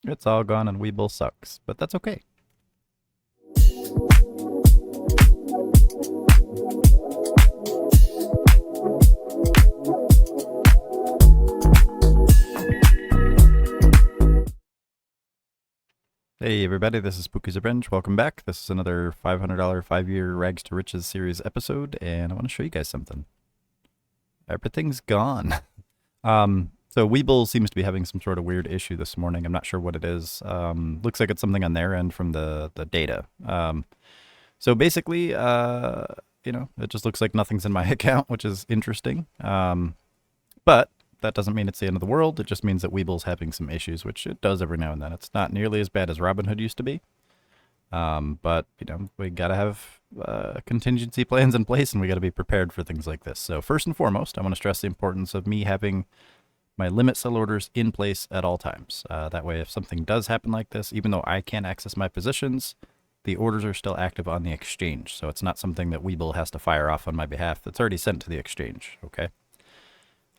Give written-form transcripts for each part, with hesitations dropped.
It's all gone and Webull sucks, but that's okay. Hey everybody, this is Spooky's Revenge. Welcome back. This is another $500 5-year Rags to Riches series episode, and I want to show you guys something. Everything's gone. So Webull seems to be having some sort of weird issue this morning. I'm not sure what it is. Looks like it's something on their end from the data. So basically, it just looks like nothing's in my account, which is interesting. But that doesn't mean it's the end of the world. It just means that Webull's having some issues, which it does every now and then. It's not nearly as bad as Robinhood used to be. But, we got to have contingency plans in place, and we got to be prepared for things like this. So first and foremost, I want to stress the importance of me having my limit sell orders in place at all times. That way, if something does happen like this, even though I can't access my positions, the orders are still active on the exchange. So it's not something that Webull has to fire off on my behalf. That's already sent to the exchange, okay?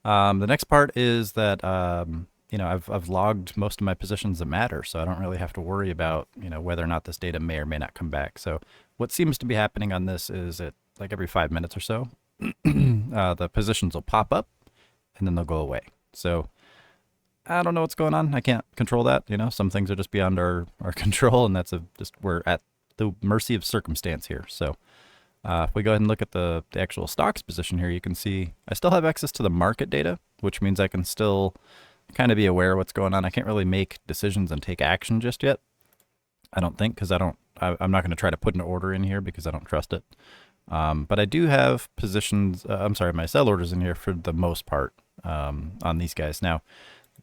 The next part is that, I've logged most of my positions that matter, so I don't really have to worry about, whether or not this data may or may not come back. So what seems to be happening on this is that like every 5 minutes or so, the positions will pop up and then they'll go away. So I don't know what's going on. I can't control that. Some things are just beyond our control, and we're at the mercy of circumstance here. So if we go ahead and look at the actual stocks position here, you can see I still have access to the market data, which means I can still kind of be aware of what's going on. I can't really make decisions and take action just yet. I don't think, because I'm not going to try to put an order in here because I don't trust it. But I do have positions, my sell orders in here for the most part on these guys. Now,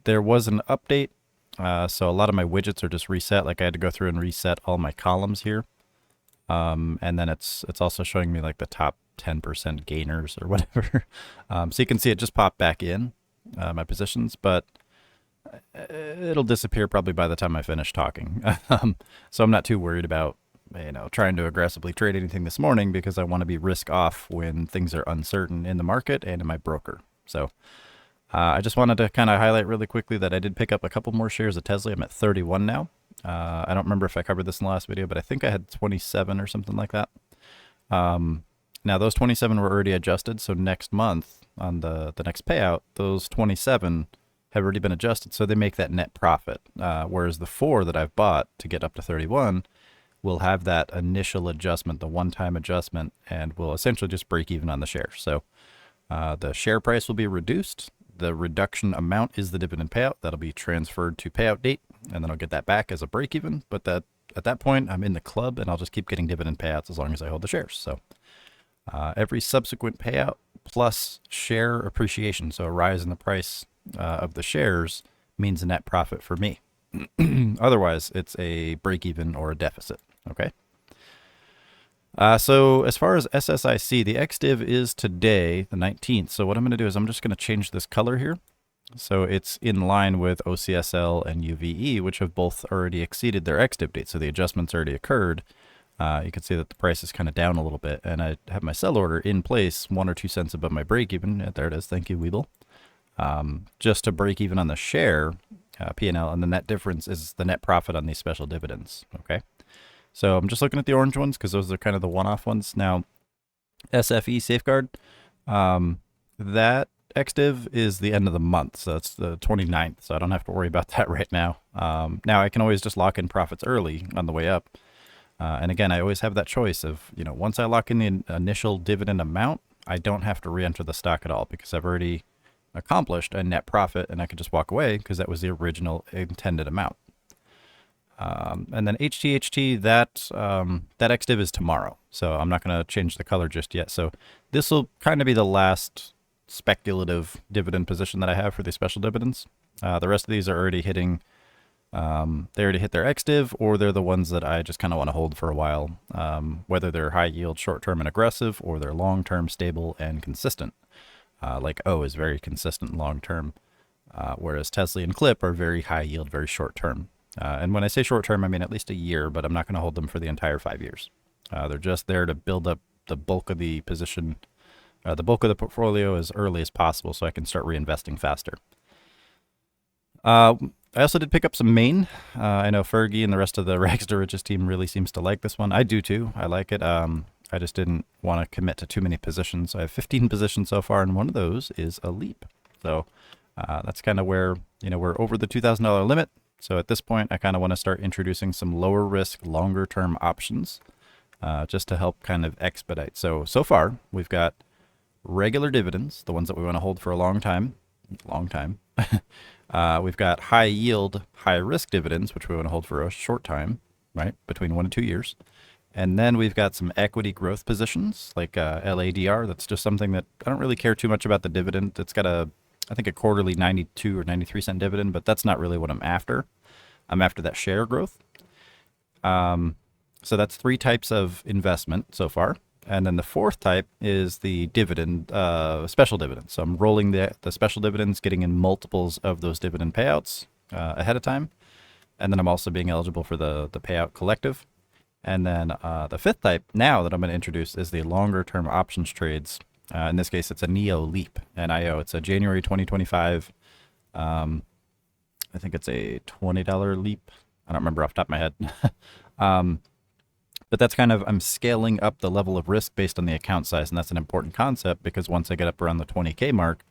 there was an update, so a lot of my widgets are just reset. Like I had to go through and reset all my columns here. And then it's also showing me like the top 10% gainers or whatever. So you can see it just popped back in my positions, but it'll disappear probably by the time I finish talking. So I'm not too worried about, trying to aggressively trade anything this morning because I want to be risk off when things are uncertain in the market and in my broker. So I just wanted to kind of highlight really quickly that I did pick up a couple more shares of Tesla. I'm at 31 now. I don't remember if I covered this in the last video, but I think I had 27 or something like that. Now those 27 were already adjusted, so next month on the next payout, those 27 have already been adjusted, so they make that net profit. Whereas the 4 that I've bought to get up to 31 will have that initial adjustment, the one-time adjustment, and will essentially just break even on the share. So the share price will be reduced. The reduction amount is the dividend payout. That'll be transferred to payout date, and then I'll get that back as a break even. But at that point, I'm in the club, and I'll just keep getting dividend payouts as long as I hold the shares. So every subsequent payout plus share appreciation, so a rise in the price of the shares, means a net profit for me. Otherwise, it's a break even or a deficit. Okay. So as far as SSIC, the XDiv is today, the 19th. So what I'm going to do is I'm just going to change this color here. So it's in line with OCSL and UVE, which have both already exceeded their XDiv date. So the adjustments already occurred. You can see that the price is kind of down a little bit, and I have my sell order in place 1 or 2 cents above my break even. There it is. Thank you, Webull. Just to break even on the share P&L, and the net difference is the net profit on these special dividends. Okay. So I'm just looking at the orange ones because those are kind of the one-off ones. Now, SFE Safeguard, that XDiv is the end of the month, so it's the 29th, so I don't have to worry about that right now. Now, I can always just lock in profits early on the way up. And again, I always have that choice of, once I lock in the initial dividend amount, I don't have to re-enter the stock at all because I've already accomplished a net profit, and I can just walk away because that was the original intended amount. And then HTHT, that XDiv is tomorrow, so I'm not going to change the color just yet. So this will kind of be the last speculative dividend position that I have for these special dividends. The rest of these are already hitting, they already hit their XDiv, or they're the ones that I just kind of want to hold for a while, whether they're high yield, short-term and aggressive, or they're long-term, stable and consistent. Like O is very consistent long-term, whereas Tesla and Clip are very high yield, very short-term. And when I say short term, I mean at least a year, but I'm not going to hold them for the entire 5 years. They're just there to build up the bulk of the position, the bulk of the portfolio as early as possible so I can start reinvesting faster. I also did pick up some main. I know Fergie and the rest of the Rags to Riches team really seems to like this one. I do too. I like it. I just didn't want to commit to too many positions. I have 15 positions so far, and one of those is a leap. So that's kind of where, we're over the $2,000 limit. So at this point, I kind of want to start introducing some lower risk, longer term options just to help kind of expedite. So far, we've got regular dividends, the ones that we want to hold for a long time. We've got high yield, high risk dividends, which we want to hold for a short time, right? Between 1 and 2 years. And then we've got some equity growth positions like LADR. That's just something that I don't really care too much about the dividend. It's got I think a quarterly 92 or 93 cent dividend, but that's not really what I'm after. I'm after that share growth. So that's 3 types of investment so far. And then the 4th type is the dividend, special dividends. So I'm rolling the special dividends, getting in multiples of those dividend payouts ahead of time. And then I'm also being eligible for the payout collective. And then the 5th type now that I'm going to introduce is the longer term options trades. In this case, it's a NEO Leap, NIO. It's a January 2025. I think it's a $20 leap. I don't remember off the top of my head. But that's kind of, I'm scaling up the level of risk based on the account size. And that's an important concept because once I get up around the 20K mark,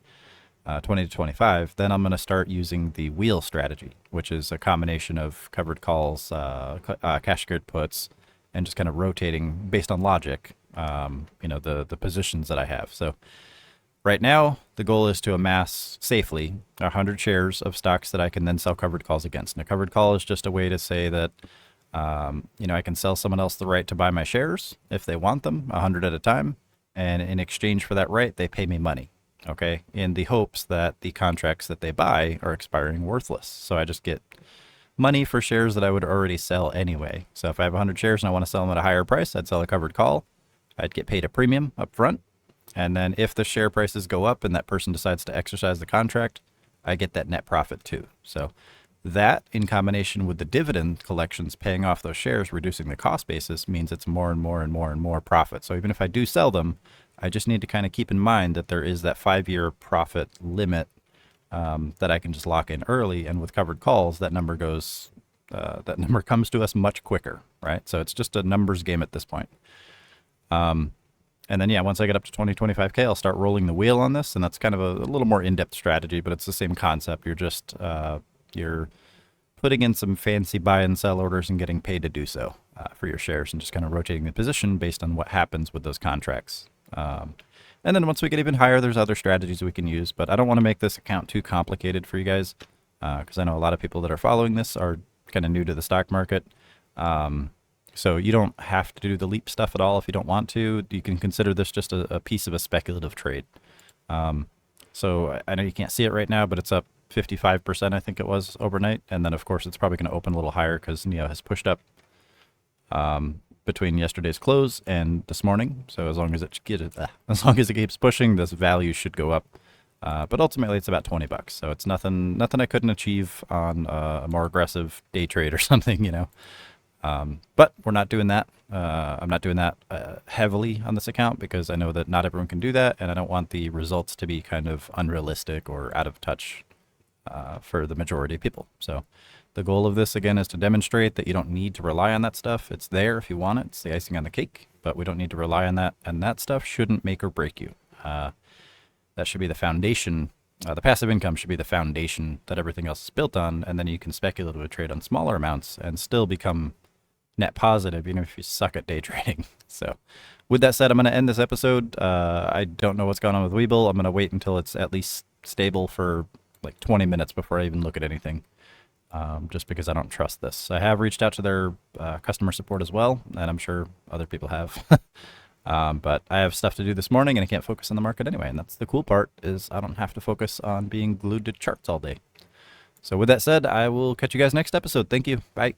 20 to 25, then I'm going to start using the wheel strategy, which is a combination of covered calls, cash secured puts, and just kind of rotating based on logic, the positions that I have. So right now, the goal is to amass safely 100 shares of stocks that I can then sell covered calls against. And a covered call is just a way to say that I can sell someone else the right to buy my shares if they want them, 100 at a time. And in exchange for that right, they pay me money, okay, in the hopes that the contracts that they buy are expiring worthless. So I just get money for shares that I would already sell anyway. So if I have 100 shares and I want to sell them at a higher price, I'd sell a covered call. I'd get paid a premium up front. And then if the share prices go up and that person decides to exercise the contract, I get that net profit too. So that, in combination with the dividend collections paying off those shares, reducing the cost basis, means it's more and more and more and more profit. So even if I do sell them, I just need to kind of keep in mind that there is that 5-year profit limit that I can just lock in early. And with covered calls, that number comes to us much quicker, right? So it's just a numbers game at this point. And then, once I get up to 25K, I'll start rolling the wheel on this. And that's kind of a little more in-depth strategy, but it's the same concept. You're just, you're putting in some fancy buy and sell orders and getting paid to do so for your shares and just kind of rotating the position based on what happens with those contracts. And then once we get even higher, there's other strategies we can use, but I don't want to make this account too complicated for you guys because I know a lot of people that are following this are kind of new to the stock market. So you don't have to do the leap stuff at all if you don't want to. You can consider this just a piece of a speculative trade. So I know you can't see it right now, but it's up 55%, I think it was, overnight. And then, of course, it's probably going to open a little higher because NEO has pushed up between yesterday's close and this morning. So as long as it keeps pushing, this value should go up. But ultimately, it's about $20. So it's nothing I couldn't achieve on a more aggressive day trade or something, But we're not doing that. I'm not doing that heavily on this account because I know that not everyone can do that, and I don't want the results to be kind of unrealistic or out of touch for the majority of people. So the goal of this, again, is to demonstrate that you don't need to rely on that stuff. It's there if you want it. It's the icing on the cake, but we don't need to rely on that, and that stuff shouldn't make or break you. That should be the foundation. The passive income should be the foundation that everything else is built on, and then you can speculatively trade on smaller amounts and still become net positive, even if you suck at day trading. So with that said, I'm going to end this episode. I don't know what's going on with Webull. I'm going to wait until it's at least stable for like 20 minutes before I even look at anything, just because I don't trust this. I have reached out to their customer support as well, and I'm sure other people have. But I have stuff to do this morning, and I can't focus on the market anyway. And that's the cool part, is I don't have to focus on being glued to charts all day. So with that said, I will catch you guys next episode. Thank you. Bye.